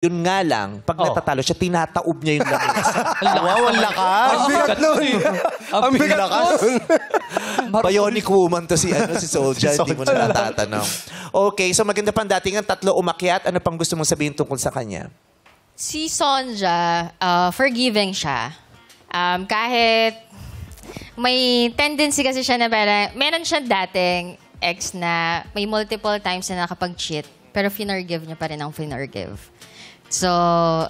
Yun nga lang, pag natatalo siya, tinataob niya yung lamesa. Wow, ang lakas. Ang bigat nun. Ang bigat nun. Bionic woman to si Soldier, hindi mo na natatanong. Okay, so maganda pang datingan, tatlo umakyat. Ano pang gusto mong sabihin tungkol sa kanya? Si Sonja, forgiving siya. Kahit may tendency kasi siya na parang, meron siya dating ex na may multiple times na nakapag-cheat, pero finorgive niya pa rin ang finorgive. So,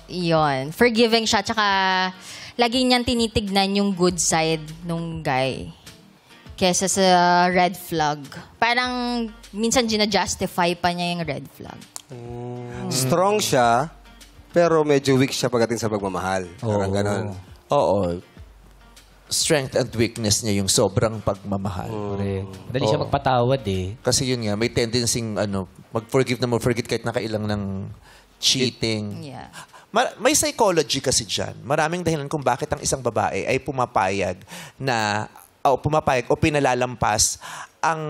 yon. Forgiving siya, tsaka lagi niyang tinitignan yung good side nung guy kesa sa red flag. Parang minsan gina-justify pa niya yung red flag. Strong siya, pero medyo weak siya pagdating sa pagmamahal. Parang ganon. Oo. Strength and weakness niya yung sobrang pagmamahal. Dali siya magpatawad eh. Kasi yun nga, may tendency mag-forgive na mag-forget kahit nakailang ng cheating. Yeah. May psychology kasi dyan. Maraming dahilan kung bakit ang isang babae ay pumapayag o pinalalampas ang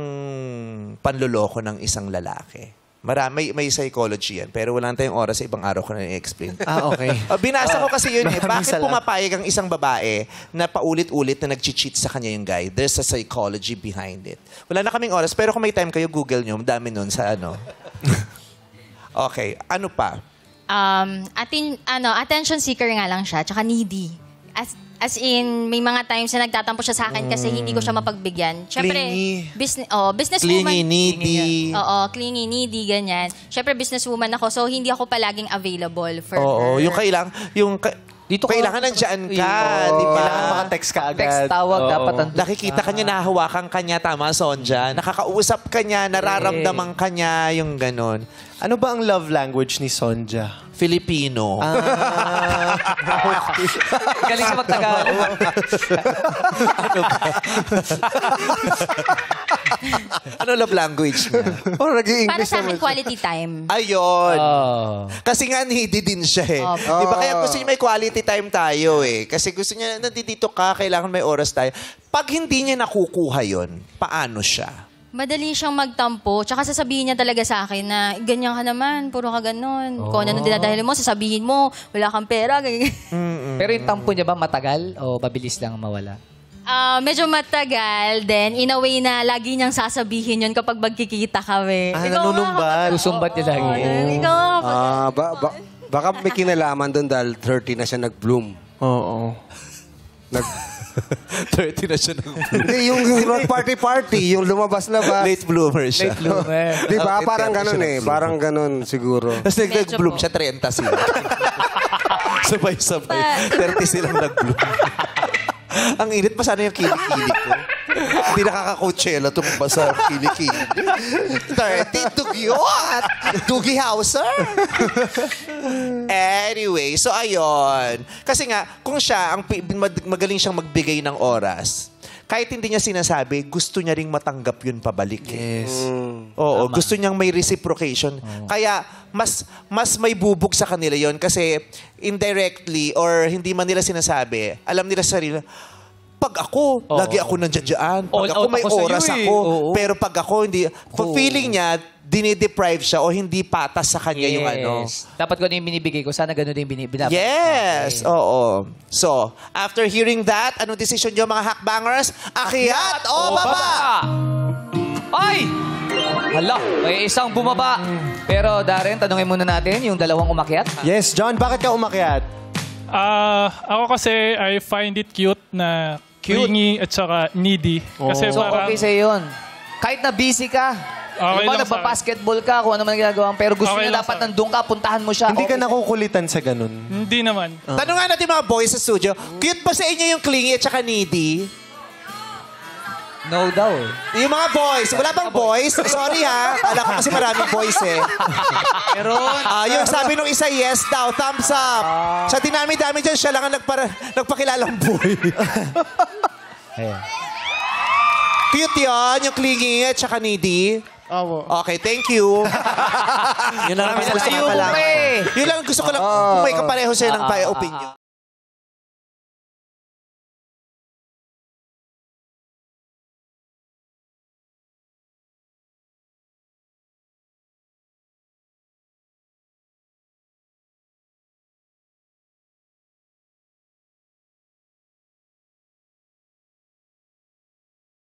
panloloko ng isang lalaki. May psychology yan. Pero wala tayong oras sa ibang araw ko na i-explain. Okay. Binasa ko kasi yun eh. Maraming Bakit salamat. pumapayag ang isang babae na paulit-ulit na nag-cheat sa kanya yung guy? There's a psychology behind it. Wala na kaming oras. Pero kung may time kayo, Google nyo. Dami nun sa Okay. Ano pa? Attention seeker nga lang siya, tsaka needy. As in, may mga times na nagtatampo siya sa akin kasi hindi ko siya mapagbigyan. Siyempre, businesswoman. Clingy, needy. Oo, clingy, needy, ganyan. Siyempre, businesswoman ako, so hindi ako palaging available for Oo, her. yung kailangan nandiyan ka, di ba? Kailangan maka-text ka agad. Text tawag, dapat ang... Nakikita ka niya, nahahawakan ka niya, tama, Sonja? Nakakausap ka niya, nararamdaman ka niya, yung ganon. Ano ba ang love language ni Sonja? Filipino. Galing siya magtagalog. Ano love language niya? Parang nag-i-English Para sa akin, naman siya. quality time. Ayun. Kasi nga needy din siya eh. Di ba? Kaya gusto niya may quality time tayo eh. Kasi gusto niya, nandito ka, kailangan may oras tayo. Pag hindi niya nakukuha yon, paano siya? Madali siyang magtampo. Tsaka sasabihin niya talaga sa akin na, ganyan ka naman, puro ka ganon. Kung ano dinadahil mo, sasabihin mo, wala kang pera. Pero yung tampo niya ba matagal o mabilis lang mawala? Medyo matagal, then in a way na lagi niyang sasabihin yun kapag magkikita kami. Nanunumbat. Susumbat niya lagi. Baka may kinalaman doon dahil 30 na siya nag-bloom. Oo. 30 na siya ng Hindi, yung party-party, yung lumabas-labas. late bloomer siya. Late bloomer. Di ba? Parang ganon eh. Parang ganon siguro. Tapos nag-bloom siya, 30 sila. Sabay-sabay. 30 silang nag-bloom. Ang init pa sana yung kilikili ko. Hindi nakaka-Coachella tumumba sa kilikili. 30, dugyot! Dugi Hauser! Anyway, so ayun. Kasi nga, kung siya, magaling siyang magbigay ng oras, kahit hindi niya sinasabi, gusto niya ring matanggap yun pabalik. Yes. Oo, gusto niyang may reciprocation. Kaya, mas may bubog sa kanila yon kasi indirectly or hindi man nila sinasabi, alam nila sa sarili, pag ako, lagi ako nandiyan. Pag All ako, out may ako oras sa'yo eh. ako. Oo. Pero pag ako, hindi. Feeling niya, dinideprive siya o hindi patas sa kanya yung ano. Dapat ko na yung binibigay ko. Sana ganun din binibigay. Yes! Oo. So, after hearing that, anong decision niyo mga hakbangers? Akyat o baba? Ay! Hala, may isang bumaba. Pero Darren, tanungin muna natin yung dalawang umakyat. Yes, John, bakit ka umakyat? Ako kasi, I find it cute na clingy at saka needy. Kasi So, parang, okay sa'yo yun. Kahit na busy ka, Okay yung lang sa nagpa-basketball ka, kung ano man ginagawa, pero gusto Okay niya lang dapat sa akin. nandun ka, puntahan mo siya. Hindi ka Okay. nakukulitan sa ganun. hindi naman. Tanungan natin mga boys sa studio, cute ba sa inyo yung clingy at saka needy? No daw. Yung mga boys. Wala bang boys? Sorry ha. Alam ko kasi maraming boys eh. Meron. Yung sabi nung isa, yes daw. Thumbs up. Sa dinami-dami dyan, siya lang ang nagpakilalang boy. Cute yun, yung clingy at saka needy. Okay, thank you. Yun lang ang gusto ko Ayoko lang. eh. Yun lang ang gusto ko lang. Kung may kapareho sa'yo ng opinion.